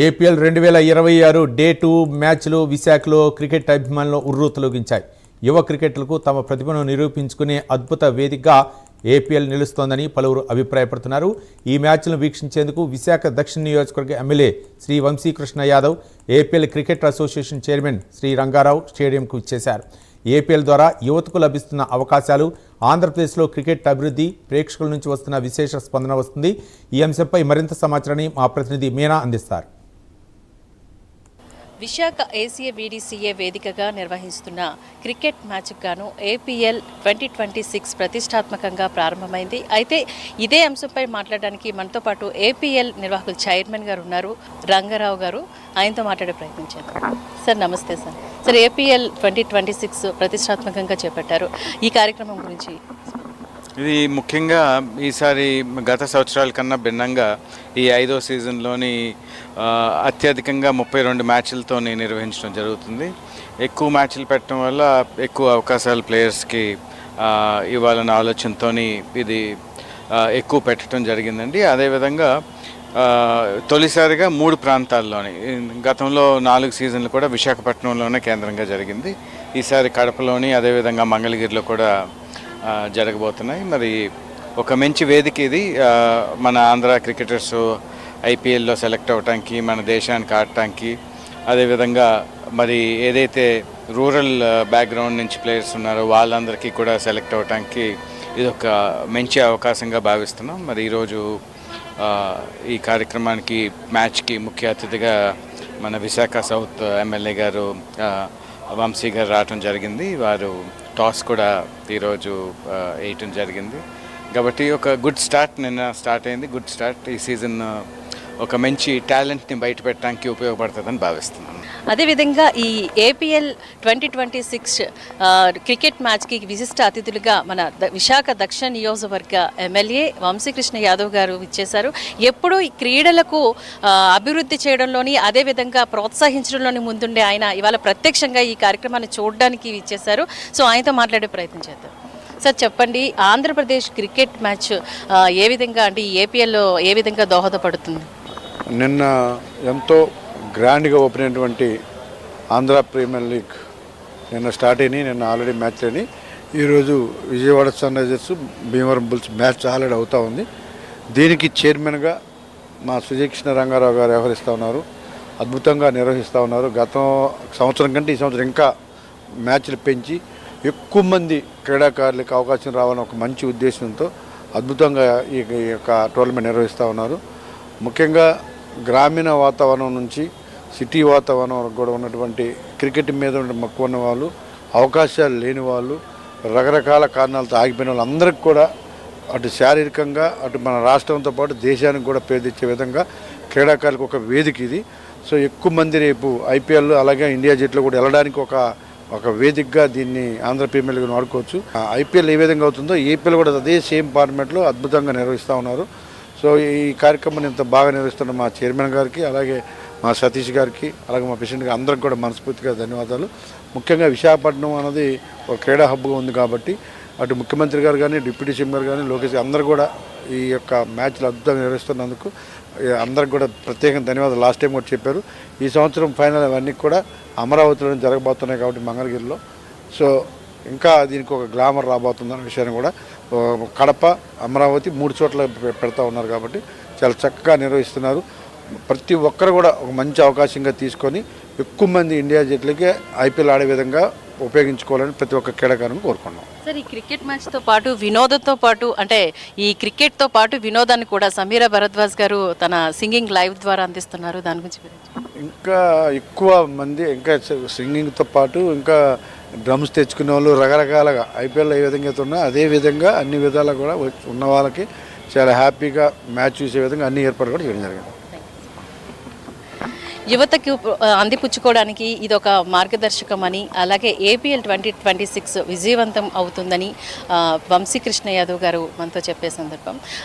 APL 2026 day 2 మ్యాచ్లు విశాఖలో cricket అభిమానులు ఉర్రూతలూగించాయి. యువ క్రికెటర్లకు తమ ప్రతిభను నిరూపించుకునే అద్భుత వేదికగా ఏపీఎల్ నిలుస్తోందని పలువురు అభిప్రాయపడుతున్నారు. ఈ మ్యాచ్లను వీక్షించేందుకు విశాఖ దక్షిణ నియోజకవర్గ MLA Shri Vamsikrishna Yadav, APL cricket association chairman Shri Rangarao స్టేడియంకు ఇచ్చేశారు. ఏపీఎల్ ద్వారా యువతకు లభిస్తున్న అవకాశాలు, ఆంధ్రప్రదేశ్లో క్రికెట్ అభివృద్ధి, ప్రేక్షకుల నుంచి వస్తున్న విశేష స్పందన వస్తుంది. ఈ అంశంపై మరింత సమాచారాన్ని మా ప్రతినిధి మీనా అందిస్తారు. విశాఖ ఏసీఏ వీడీసీఏ వేదికగా నిర్వహిస్తున్న క్రికెట్ మ్యాచ్కు గాను ఏపీఎల్ 2026 ప్రతిష్టాత్మకంగా ప్రారంభమైంది. అయితే ఇదే అంశంపై మాట్లాడడానికి మనతో పాటు ఏపీఎల్ నిర్వాహకులు చైర్మన్ గారు ఉన్నారు, రంగారావు గారు. ఆయనతో మాట్లాడే ప్రయత్నం చేద్దాం. సార్ నమస్తే సార్. సార్ ఏపీఎల్ 2026 ప్రతిష్టాత్మకంగా చేపట్టారు. ఈ కార్యక్రమం గురించి ఇది ముఖ్యంగా ఈసారి గత సంవత్సరాల కన్నా భిన్నంగా ఈ 5వ సీజన్లోని అత్యధికంగా 32 మ్యాచ్లతో నిర్వహించడం జరుగుతుంది. ఎక్కువ మ్యాచ్లు పెట్టడం వల్ల ఎక్కువ అవకాశాలు ప్లేయర్స్కి ఇవ్వాలన్న ఆలోచనతో ఇది ఎక్కువ పెట్టడం జరిగిందండి. అదేవిధంగా తొలిసారిగా 3 ప్రాంతాల్లోని, గతంలో 4 సీజన్లు కూడా విశాఖపట్నంలోనే కేంద్రంగా జరిగింది. ఈసారి కడపలోని, అదేవిధంగా మంగళగిరిలో కూడా జరగబోతున్నాయి. మరి ఒక మంచి వేదిక ఇది. మన ఆంధ్ర క్రికెటర్స్ ఐపీఎల్లో సెలెక్ట్ అవ్వటానికి, మన దేశానికి ఆడటానికి, అదేవిధంగా మరి ఏదైతే రూరల్ బ్యాక్గ్రౌండ్ నుంచి ప్లేయర్స్ ఉన్నారో వాళ్ళందరికీ కూడా సెలెక్ట్ అవ్వటానికి ఇది ఒక మంచి అవకాశంగా భావిస్తున్నాం. మరి ఈరోజు ఈ కార్యక్రమానికి, మ్యాచ్కి ముఖ్య అతిథిగా మన విశాఖ సౌత్ ఎమ్మెల్యే గారు వంశీ గారు రావటం జరిగింది. వారు టాస్ కూడా ఈరోజు వేయటం జరిగింది. కాబట్టి ఒక గుడ్ స్టార్ట్ నిన్న స్టార్ట్ అయింది. Good start. ఈ సీజన్ ఒక మంచి టాలెంట్ని బయట పెట్టడానికి ఉపయోగపడుతుందని భావిస్తున్నాను. అదేవిధంగా ఈ ఏపీఎల్ 2026 క్రికెట్ మ్యాచ్కి విశిష్ట అతిథులుగా మన విశాఖ దక్షిణ నియోజకవర్గ ఎమ్మెల్యే వంశీకృష్ణ యాదవ్ గారు ఇచ్చేశారు. ఎప్పుడూ ఈ క్రీడలకు అభివృద్ధి చేయడంలోని, అదేవిధంగా ప్రోత్సహించడంలోని ముందుండే ఆయన ఇవాళ ప్రత్యక్షంగా ఈ కార్యక్రమాన్ని చూడడానికి ఇచ్చేశారు. సో ఆయనతో మాట్లాడే ప్రయత్నం చేద్దాం. సార్ చెప్పండి, ఆంధ్రప్రదేశ్ క్రికెట్ మ్యాచ్ ఏ విధంగా, అంటే ఈ ఏపీఎల్లో ఏ విధంగా దోహదపడుతుంది? నిన్న ఎంతో గ్రాండ్గా ఓపెన్ అయినటువంటి ఆంధ్ర ప్రీమియర్ లీగ్ నిన్న స్టార్ట్ అయినాయి. నిన్న ఆల్రెడీ మ్యాచ్లు అయినాయి. ఈరోజు Vijayawada Sunrisers Bhimavaram Bulls match already అవుతూ ఉంది. దీనికి చైర్మన్గా మా సుజయకృష్ణ రంగారావు గారు వ్యవహరిస్తూ ఉన్నారు. అద్భుతంగా నిర్వహిస్తూ ఉన్నారు. గతం సంవత్సరం కంటే ఈ సంవత్సరం ఇంకా మ్యాచ్లు పెంచి ఎక్కువ మంది క్రీడాకారులకు అవకాశం రావాలని ఒక మంచి ఉద్దేశంతో అద్భుతంగా ఈ యొక్క టోర్నమెంట్ నిర్వహిస్తూ ఉన్నారు. ముఖ్యంగా గ్రామీణ వాతావరణం నుంచి సిటీ వాతావరణం వరకు కూడా ఉన్నటువంటి క్రికెట్ మీద మక్కువ ఉన్న వాళ్ళు, అవకాశాలు లేని వాళ్ళు, రకరకాల కారణాలతో ఆగిపోయిన వాళ్ళందరికీ కూడా అటు శారీరకంగా, అటు మన రాష్ట్రంతో పాటు దేశానికి కూడా పేరు తెచ్చే విధంగా క్రీడాకారులకు ఒక వేదిక ఇది. సో ఎక్కువ మంది రేపు ఐపీఎల్, అలాగే ఇండియా జట్లో కూడా వెళ్ళడానికి ఒక వేదికగా దీన్ని ఆంధ్ర ప్రీమియర్ లీగ్ వాడుకోవచ్చు. ఐపీఎల్ ఏ విధంగా అవుతుందో ఏపీఎల్ కూడా అదే సేమ్ ఫార్మాట్లో అద్భుతంగా నిర్వహిస్తూ ఉన్నారు. సో ఈ కార్యక్రమాన్ని ఇంత బాగా నిర్వహిస్తున్న మా చైర్మన్ గారికి, అలాగే మా సతీష్ గారికి, అలాగే మా ప్రెసిడెంట్ గారికి అందరికి కూడా మనస్ఫూర్తిగా ధన్యవాదాలు. ముఖ్యంగా విశాఖపట్నం అనేది ఒక క్రీడా హబ్గా ఉంది కాబట్టి అటు ముఖ్యమంత్రి గారు కానీ, డిప్యూటీ సీఎం గారు కానీ, లోకేష్ అందరూ కూడా ఈ యొక్క మ్యాచ్లు అద్భుతంగా నిర్వహిస్తున్నందుకు అందరికి కూడా ప్రత్యేకంగా ధన్యవాదాలు. లాస్ట్ టైం కూడా చెప్పారు. ఈ సంవత్సరం ఫైనల్ అవన్నీ కూడా అమరావతిలో జరగబోతున్నాయి కాబట్టి మంగళగిరిలో. సో ఇంకా దీనికి ఒక గ్లామర్ రాబోతుందన్న విషయాన్ని కూడా కడప, అమరావతి 3 చోట్ల పెడతా ఉన్నారు కాబట్టి చాలా చక్కగా నిర్వహిస్తున్నారు. ప్రతి ఒక్కరు కూడా ఒక మంచి అవకాశంగా తీసుకొని ఎక్కువ మంది ఇండియా జట్లకి ఐపీఎల్ ఆడే విధంగా ఉపయోగించుకోవాలని ప్రతి ఒక్క క్రీడాకారుని కోరుకున్నాం. సార్, ఈ క్రికెట్ మ్యాచ్తో పాటు వినోదంతో పాటు, అంటే ఈ క్రికెట్తో పాటు వినోదాన్ని కూడా సమీరా భరద్వాజ్ గారు తన సింగింగ్ లైవ్ ద్వారా అందిస్తున్నారు. దాని గురించి ఇంకా ఎక్కువ మంది ఇంకా సింగింగ్తో పాటు ఇంకా డ్రమ్స్ తెచ్చుకునే వాళ్ళు రకరకాలుగా ఐపీఎల్ ఏ విధంగా అయితే ఉన్నా అదే విధంగా అన్ని విధాలుగా కూడా ఉన్న వాళ్ళకి చాలా హ్యాపీగా మ్యాచ్ చూసే విధంగా అన్ని ఏర్పాట్లు కూడా చేయడం జరిగింది. యువతకు అందిపుచ్చుకోవడానికి ఇది ఒక మార్గదర్శకమని, అలాగే ఏపీఎల్ 2026 విజయవంతం అవుతుందని వంశీకృష్ణ యాదవ్ గారు మనతో చెప్పే సందర్భం.